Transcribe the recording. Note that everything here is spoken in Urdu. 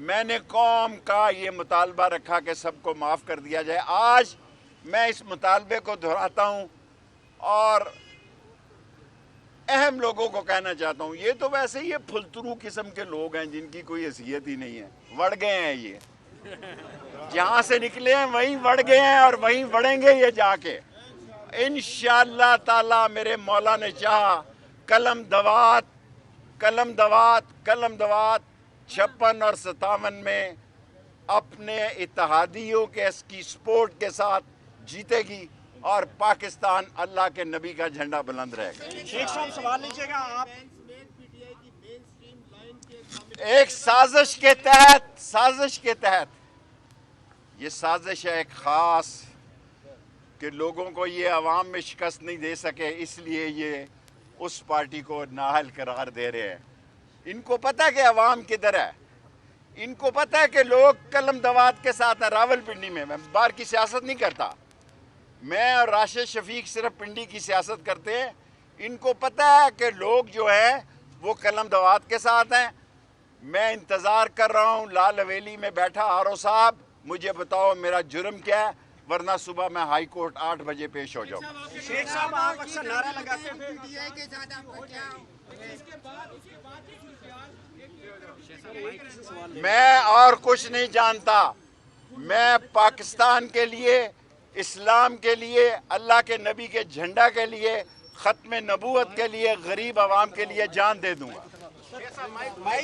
میں نے قوم کا یہ مطالبہ رکھا کہ سب کو معاف کر دیا جائے. آج میں اس مطالبے کو دہراتا ہوں اور اہم لوگوں کو کہنا چاہتا ہوں. یہ تو ویسے یہ پھلترو قسم کے لوگ ہیں جن کی کوئی حیثیت ہی نہیں ہے. وڑ گئے ہیں یہ, جہاں سے نکلے ہیں وہیں وڑ گئے ہیں اور وہیں وڑیں گے یہ جا کے انشاءاللہ تعالی. میرے مولا نے چاہا قلم دوات 56 اور 57 میں اپنے اتحادیوں کے اس کی سپورٹ کے ساتھ جیتے گی اور پاکستان اللہ کے نبی کا جھنڈا بلند رہے گا. شیخ صاحب سوال لیجیے گا آپ. ایک سازش کے تحت یہ سازش ہے ایک خاص کہ لوگوں کو یہ عوام میں شکست نہیں دے سکے, اس لیے یہ اس پارٹی کو نااہل قرار دے رہے ہیں. ان کو پتہ ہے کہ عوام کدھر ہے, ان کو پتہ ہے کہ لوگ قلم دوات کے ساتھ ہیں. راول پنڈی میں باہر کی سیاست نہیں کرتا, میں اور راشد شفیق صرف پنڈی کی سیاست کرتے ہیں. ان کو پتہ ہے کہ لوگ جو ہیں وہ قلم دوات کے ساتھ ہیں. میں انتظار کر رہا ہوں لال حویلی میں بیٹھا آرو صاحب, مجھے بتاؤ میرا جرم کیا ہے, ورنہ صبح میں ہائی کورٹ 8 بجے پیش ہو جاؤں. شیخ صاحب آپ اکثر نعرہ لگاتے تھے. میں اور کچھ نہیں جانتا. میں پاکستان کے لیے, اسلام کے لیے, اللہ کے نبی کے جھنڈا کے لیے, ختم نبوت کے لیے, غریب عوام کے لیے جان دے دوں گا.